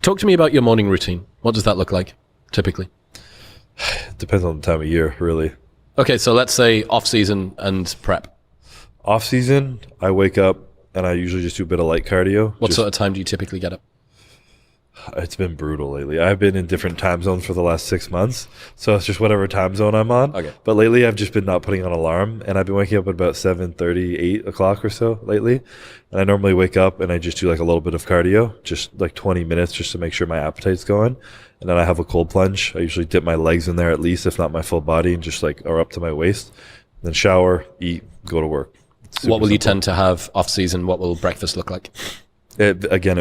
Talk to me about your morning routine. What does that look like, typically? It depends on the time of year, really. Okay, so let's say off-season and prep. Off-season, I wake up and I usually just do a bit of light cardio. What sort of time do you typically get up? It's been brutal lately. I've been in different time zones for the last 6 months, so it's just whatever time zone I'm on. Okay. But lately, I've just been not putting on alarm, and I've been waking up at about 7:30, 8 o'clock or so lately. And I normally wake up and I just do like a little bit of cardio, just like 20 minutes just to make sure my appetite's going. And then I have a cold plunge. I usually dip my legs in there at least, if not my full body, and just like are up to my waist. Then shower, eat, go to work. What will you tend to have off-season? What will breakfast look like? It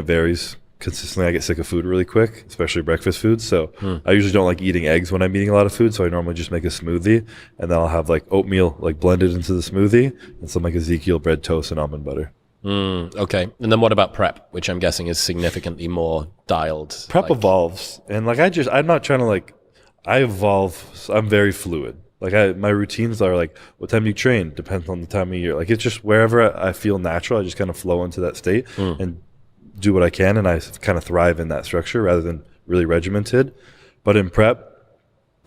varies. Consistently, I get sick of food really quick, especially breakfast food. So I usually don't like eating eggs when I'm eating a lot of food. So I normally just make a smoothie, and then I'll have like oatmeal like blended into the smoothie and some like Ezekiel bread toast and almond butter. Okay. And then what about prep, which I'm guessing is significantly more dialed? Prep evolves, and like I'm not trying to like, I evolve. So I'm very fluid. Like my routines are like, what time do you train? Depends on the time of year. Like it's just wherever I feel natural, I just kind of flow into that state and do what I can, and I kind of thrive in that structure rather than really regimented. But in prep,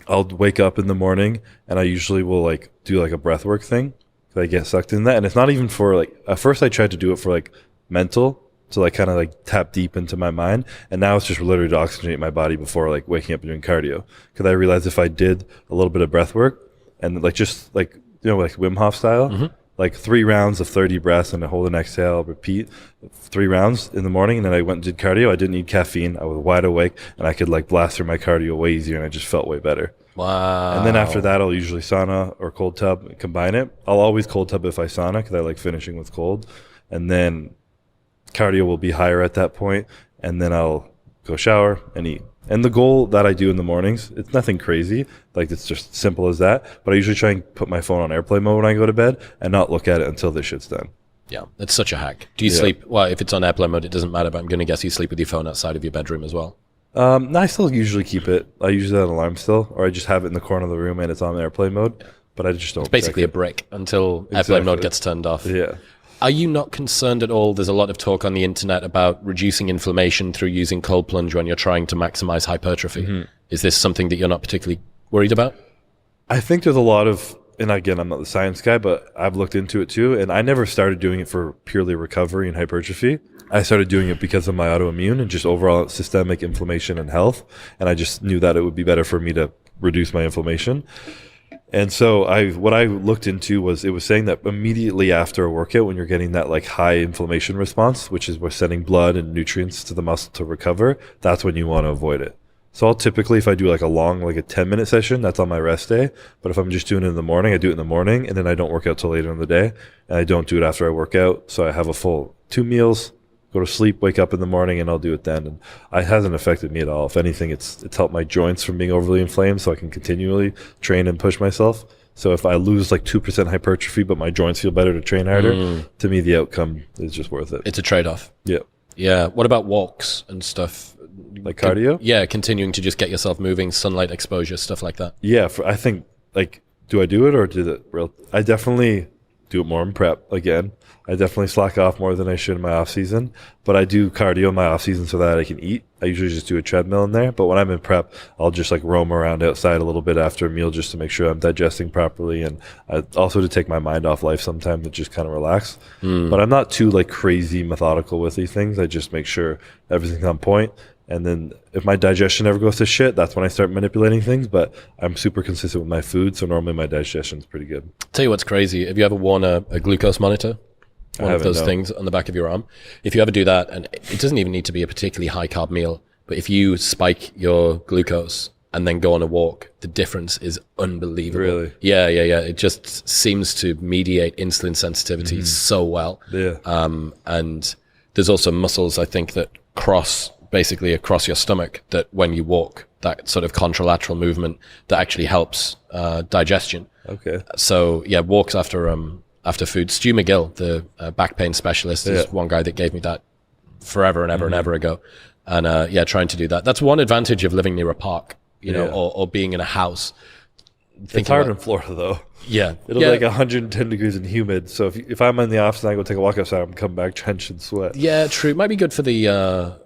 I'll wake up in the morning and I usually will like do like a breath work thing. I get sucked in that, and it's not even for like, at first I tried to do it for like mental, to like kind of like tap deep into my mind, and now it's just literally to oxygenate my body before like waking up and doing cardio. Because I realized if I did a little bit of breath work and like just like, you know, like Wim Hof style, like 3 rounds of 30 breaths and I hold an exhale, repeat 3 rounds in the morning, and then I went and did cardio. I didn't need caffeine. I was wide awake and I could like blast through my cardio way easier, and I just felt way better. Wow. And then after that, I'll usually sauna or cold tub and combine it. I'll always cold tub if I sauna because I like finishing with cold. And then cardio will be higher at that point, and then I'll go shower and eat. And the goal that I do in the mornings, it's nothing crazy. Like it's just simple as that. But I usually try and put my phone on airplane mode when I go to bed and not look at it until this shit's done. Yeah, it's such a hack. Do you sleep? Well, if it's on airplane mode, it doesn't matter, but I'm going to guess you sleep with your phone outside of your bedroom as well. No, I still usually keep it. I usually have an alarm still, or I just have it in the corner of the room and it's on airplane mode. Yeah. But I just don't. It's basically a brick until airplane mode gets turned off. Yeah. Are you not concerned at all? There's a lot of talk on the internet about reducing inflammation through using cold plunge when you're trying to maximize hypertrophy. Is this something that you're not particularly worried about? I think there's a lot of, and again, I'm not the science guy, but I've looked into it too. And I never started doing it for purely recovery and hypertrophy. I started doing it because of my autoimmune and just overall systemic inflammation and health. And I just knew that it would be better for me to reduce my inflammation. And so what I looked into was, it was saying that immediately after a workout, when you're getting that like high inflammation response, which is we're sending blood and nutrients to the muscle to recover, that's when you want to avoid it. So I'll typically, if I do like a long, like a 10-minute session, that's on my rest day. But if I'm just doing it in the morning, I do it in the morning, and then I don't work out till later in the day. And I don't do it after I work out. So I have a full 2 meals, go to sleep, wake up in the morning, and I'll do it then. And it hasn't affected me at all. If anything, it's helped my joints from being overly inflamed, so I can continually train and push myself. So if I lose like 2% hypertrophy, but my joints feel better to train harder, to me, the outcome is just worth it. It's a trade-off. Yeah. Yeah. What about walks and stuff? Like cardio? Yeah, continuing to just get yourself moving, sunlight exposure, stuff like that. Yeah, I think, like, do I do it or do it real? I definitely do it more in prep again. I definitely slack off more than I should in my off season, but I do cardio in my off season so that I can eat. I usually just do a treadmill in there, but when I'm in prep, I'll just like roam around outside a little bit after a meal just to make sure I'm digesting properly, and also to take my mind off life sometimes, to just kind of relax. But I'm not too like crazy methodical with these things. I just make sure everything's on point. And then if my digestion ever goes to shit, that's when I start manipulating things. But I'm super consistent with my food, so normally my digestion's pretty good. Tell you what's crazy. Have you ever worn a glucose monitor? One of those things on the back of your arm. If you ever do that, and it doesn't even need to be a particularly high carb meal, but if you spike your glucose and then go on a walk, the difference is unbelievable. Really? Yeah. It just seems to mediate insulin sensitivity so well. Yeah. And there's also muscles, I think, that basically across your stomach, that when you walk, that sort of contralateral movement that actually helps digestion. Okay. So yeah, walks after food. Stu McGill, the back pain specialist, is one guy that gave me that forever and ever and ever ago. And trying to do that. That's one advantage of living near a park, you know, or being in a house. It's hard in Florida, though. Yeah. It'll be like 110 degrees and humid. So if I'm in the office and I go take a walk outside, I'm coming back drenched in sweat. Yeah, true. It might be good for the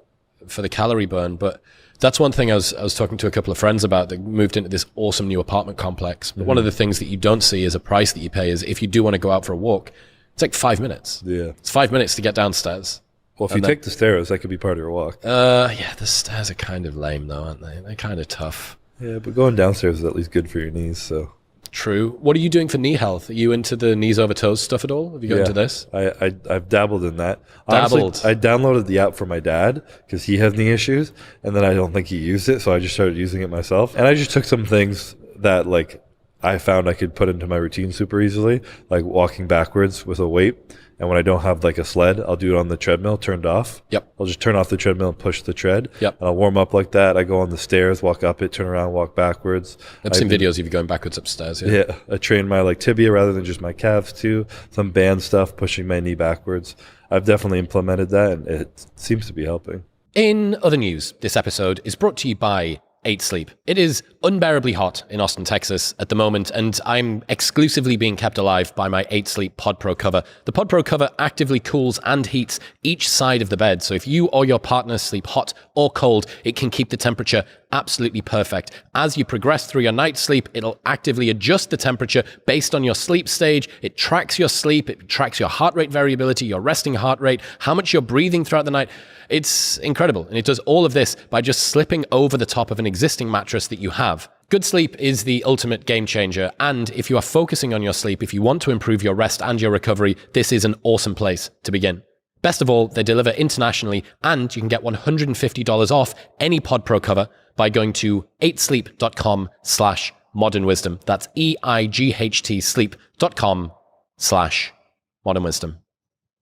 for the calorie burn. But that's one thing I was talking to a couple of friends about that moved into this awesome new apartment complex. But one of the things that you don't see is a price that you pay is if you do want to go out for a walk, it's like 5 minutes. Yeah. It's 5 minutes to get downstairs. Well, if you take the stairs, that could be part of your walk. Yeah, the stairs are kind of lame though, aren't they? They're kind of tough. Yeah, but going downstairs is at least good for your knees, so. True. What are you doing for knee health? Are you into the knees over toes stuff at all? Have you got into this? I've dabbled in that. Honestly, I downloaded the app for my dad because he has knee issues, and then I don't think he used it, so I just started using it myself. And I just took some things that like I found I could put into my routine super easily, like walking backwards with a weight. And when I don't have like a sled, I'll do it on the treadmill turned off. Yep. I'll just turn off the treadmill and push the tread. Yep. And I'll warm up like that. I go on the stairs, walk up it, turn around, walk backwards. I've seen videos of you going backwards upstairs. Yeah. I train my like tibia rather than just my calves too. Some band stuff, pushing my knee backwards. I've definitely implemented that, and it seems to be helping. In other news, this episode is brought to you by 8 Sleep. It is unbearably hot in Austin, Texas at the moment, and I'm exclusively being kept alive by my 8 Sleep Pod Pro cover. The Pod Pro cover actively cools and heats each side of the bed, so if you or your partner sleep hot or cold, it can keep the temperature absolutely perfect. As you progress through your night's sleep, it'll actively adjust the temperature based on your sleep stage. It tracks your sleep, it tracks your heart rate variability, your resting heart rate, how much you're breathing throughout the night. It's incredible, and it does all of this by just slipping over the top of an existing mattress that you have. Good sleep is the ultimate game changer, and if you are focusing on your sleep, if you want to improve your rest and your recovery, this is an awesome place to begin. Best of all, they deliver internationally, and you can get $150 off any Pod Pro cover by going to 8sleep.com/modernwisdom. That's EIGHT sleep.com/modernwisdom.